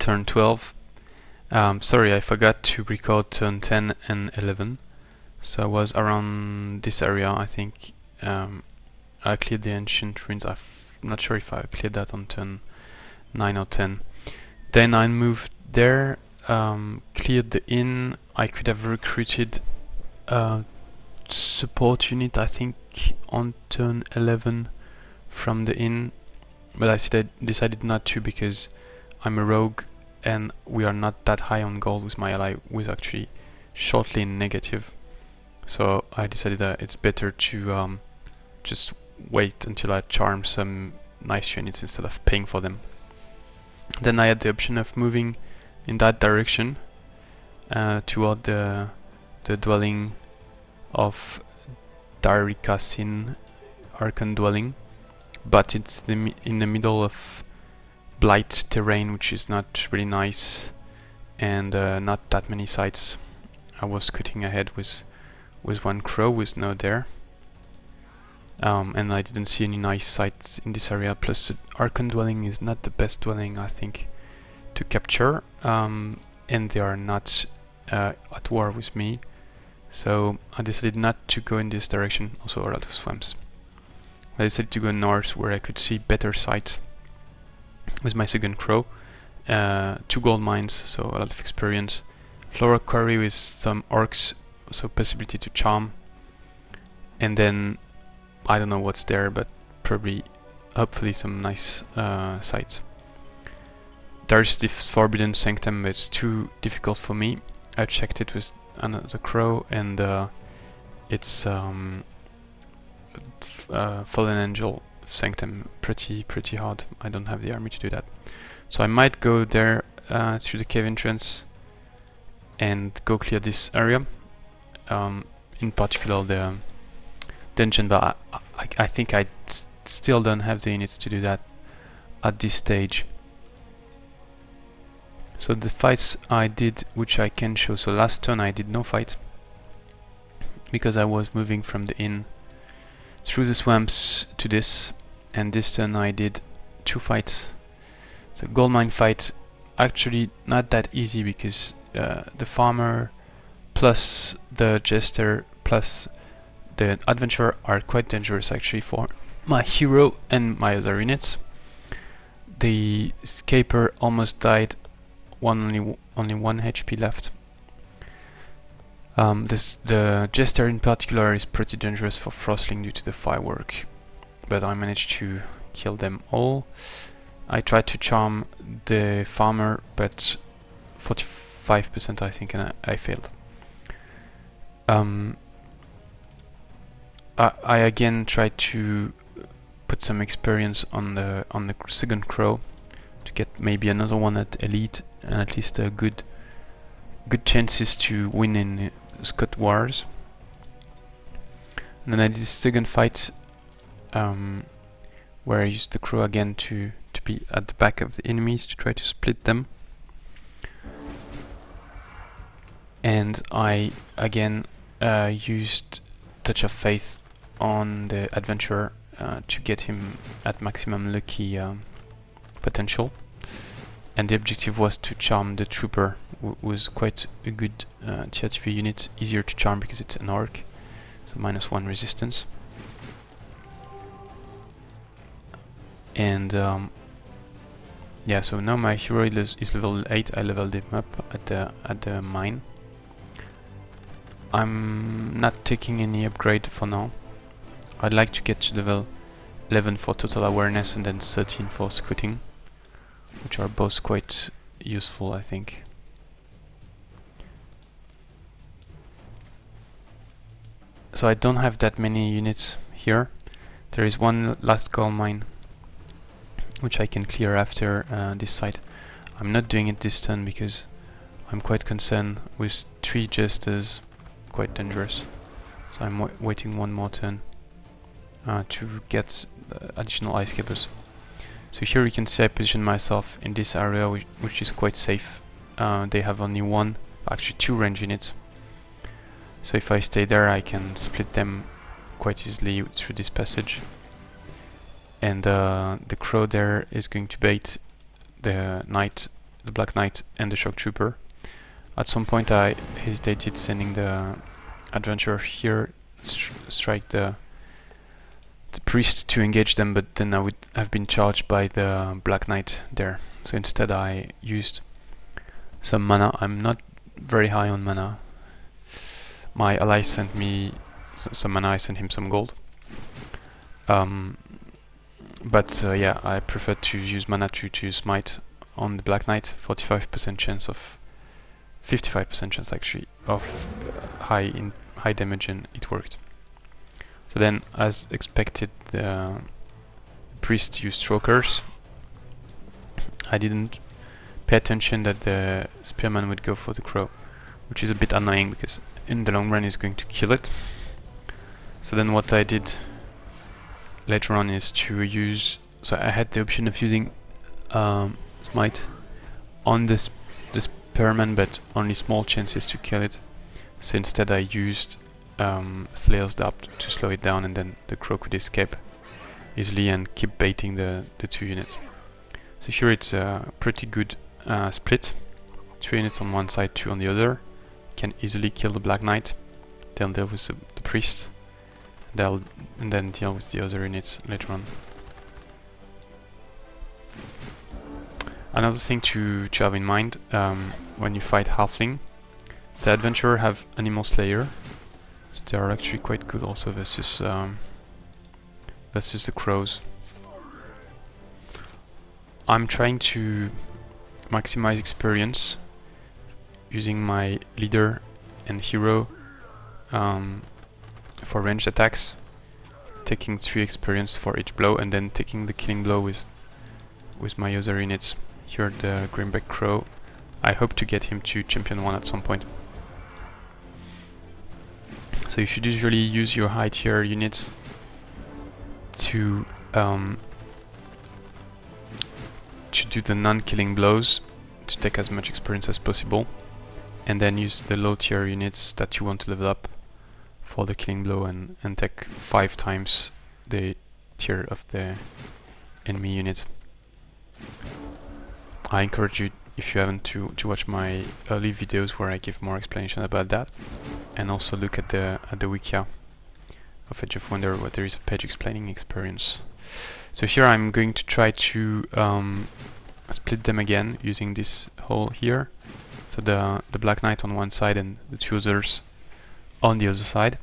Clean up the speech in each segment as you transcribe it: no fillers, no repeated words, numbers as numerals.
turn 12. Sorry, I forgot to record turn 10 and 11. So I was around this area, I think. I cleared the ancient ruins. I'm not sure if I cleared that on turn 9 or 10. Then I moved there, cleared the inn. I could have recruited a support unit, I think, on turn 11 from the inn, but I decided not to because I'm a rogue and we are not that high on gold with my ally, who is actually shortly in negative. So I decided that it's better to just wait until I charm some nice units instead of paying for them. Then I had the option of moving in that direction toward the dwelling of Darikasin Archon dwelling, but it's in the middle of blight terrain, which is not really nice, and not that many sites. I was cutting ahead with one crow with no there, and I didn't see any nice sites in this area. Plus, the Archon dwelling is not the best dwelling, I think, to capture, and they are not at war with me. So I decided not to go in this direction. Also a lot of swamps. I decided to go north where I could see better sites with my second crow. 2 gold mines, so a lot of experience. Flowrock Quarry with some orcs, so possibility to charm. And then I don't know what's there, but probably, hopefully, some nice sites. There's this Forbidden Sanctum, but it's too difficult for me. I checked it with another crow, and it's Fallen Angel Sanctum, pretty hard. I don't have the army to do that, so I might go there through the cave entrance and go clear this area, in particular the dungeon, but I think I still don't have the units to do that at this stage. So the fights I did, which I can show. So last turn I did no fight because I was moving from the inn through the swamps to this, and this turn I did 2 fights. So gold mine fight, actually not that easy because the farmer plus the jester plus the adventurer are quite dangerous actually for my hero and my other units. The Scaper almost died. Only 1 HP left. The Jester in particular is pretty dangerous for Frostling due to the firework, but I managed to kill them all. I tried to charm the farmer, but 45% I think, and I failed. I again tried to put some experience on the second crow to get maybe another one at elite, and at least a good chances to win in Scott Wars. And then I did a second fight where I used the crow again to be at the back of the enemies to try to split them. And I again used Touch of Faith on the adventurer to get him at maximum lucky potential. And the objective was to charm the trooper, who was quite a good tier 3 unit, easier to charm because it's an orc, so -1 resistance. And yeah, so now my hero is level 8. I leveled him up at the mine. I'm not taking any upgrade for now. I'd like to get to level 11 for total awareness and then 13 for scouting, which are both quite useful, I think. So I don't have that many units here. There is one last gold mine which I can clear after this site. I'm not doing it this turn because I'm quite concerned with 3 jesters, quite dangerous. So I'm waiting one more turn to get additional ice capers. So here you can see I position myself in this area, which is quite safe. They have only actually 2 range units. So if I stay there, I can split them quite easily through this passage. And the crow there is going to bait the knight the Black Knight and the Shocktrooper. At some point I hesitated sending the adventurer here, strike the priest to engage them, but then I would have been charged by the Black Knight there. So instead I used some mana. I'm not very high on mana. My ally sent me some mana, I sent him some gold. But yeah, I prefer to use mana to smite on the Black Knight. 45% chance of 55% chance actually of high damage, and it worked. So then, as expected, the priest used strokers. I didn't pay attention that the spearman would go for the crow, which is a bit annoying because in the long run he's going to kill it. So then what I did later on is to use, so I had the option of using smite on the spearman, but only small chances to kill it. So instead I used Slayer's Dart to slow it down, and then the crow could escape easily and keep baiting the two units. So here it's a pretty good split. 2 units on one side, 2 on the other. Can easily kill the Black Knight. They'll deal with the priest. And then deal with the other units later on. Another thing to have in mind when you fight Halfling, the adventurer have Animal Slayer, so they are actually quite good also versus the crows. I'm trying to maximize experience using my leader and hero for ranged attacks, taking 3 experience for each blow, and then taking the killing blow with my other units. Here the Greenback Crow, I hope to get him to Champion 1 at some point. So you should usually use your high tier units to do the non-killing blows to take as much experience as possible, and then use the low tier units that you want to level up for the killing blow and take 5 times the tier of the enemy unit. I encourage you, if you haven't, to watch my early videos where I give more explanation about that, and also look at the Wikia of Age of Wonder, where there is a page explaining experience. So here I'm going to try to split them again using this hole here. So the Black Knight on one side and the 2 others on the other side,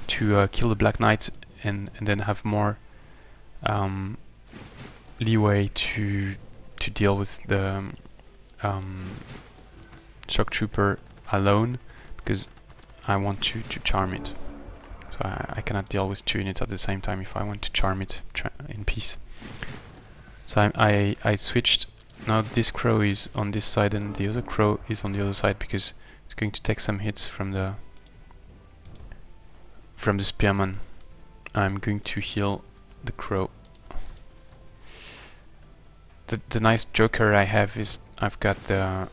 to kill the Black Knight and then have more leeway to deal with the Shocktrooper alone, because I want to charm it. So I cannot deal with 2 units at the same time if I want to charm it in peace. So I switched. Now this crow is on this side and the other crow is on the other side, because it's going to take some hits from the spearman. I'm going to heal the crow. The nice joker I have is I've got the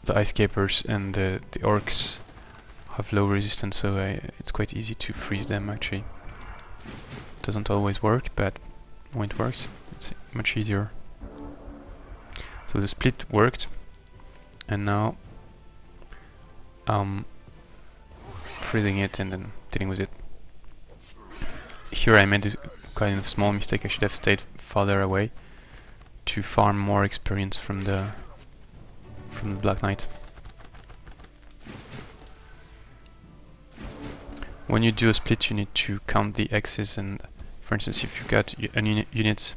ice scapers, and the orcs have low resistance, so it's quite easy to freeze them actually. Doesn't always work, but when it works, it's much easier. So the split worked, and now freezing it and then dealing with it. Here I made a kind of small mistake. I should have stayed farther away to farm more experience from the Black Knight. When you do a split, you need to count the X's, and for instance, if you've got an unit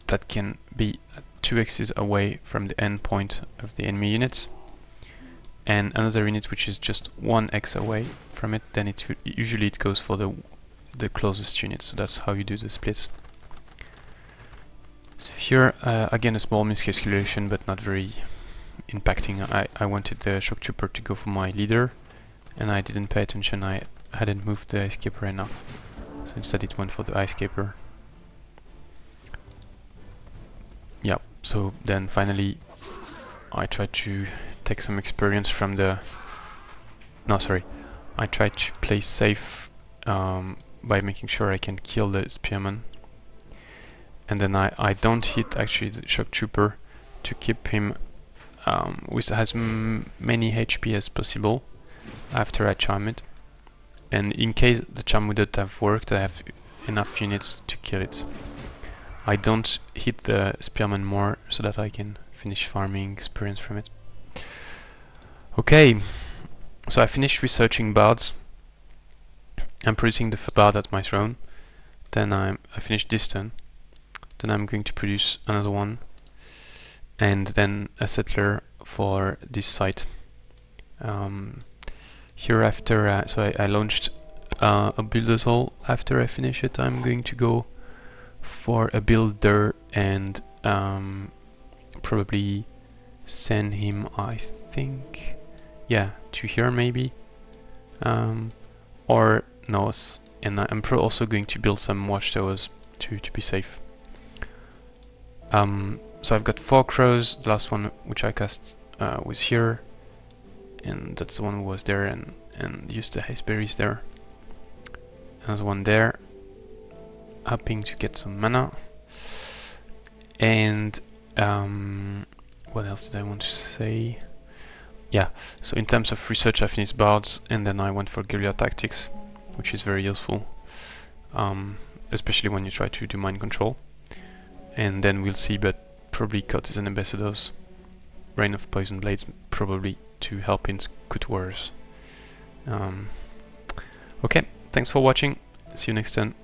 that can be 2 X's away from the end point of the enemy unit, and another unit which is just 1 X away from it, then usually it goes for the closest unit. So that's how you do the splits. So here again a small miscalculation, but not very impacting. I wanted the Shocktrooper to go for my leader, and I didn't pay attention. I hadn't moved the Scaper enough, so instead it went for the ice Scaper. Yeah, so then finally I tried to take some experience from the... No, sorry. I tried to play safe by making sure I can kill the Spearman. and then I don't hit actually the Shocktrooper to keep him with as many HP as possible after I charm it. And in case the charm wouldn't have worked, I have enough units to kill it. I don't hit the Spearman more so that I can finish farming experience from it. Okay, so I finished researching bards. I'm producing the first bard at my throne. Then I finished this turn. Then I'm going to produce another one, and then a settler for this site. Hereafter, so I launched a builder's hall. After I finish it, I'm going to go for a builder and probably send him, I think, yeah, to here maybe, or north. And I'm also going to build some watchtowers to be safe. So I've got 4 crows. The last one which I cast was here, and that's the one who was there and used the hazeberries there. Another one there, hoping to get some mana. And what else did I want to say? Yeah, so in terms of research, I finished bards, and then I went for Guerrilla Tactics, which is very useful, especially when you try to do mind control. And then we'll see, but probably Courtisan and Ambassadors, Rain of Poison Blades, probably to help in Scout Wars. Okay, thanks for watching. See you next time.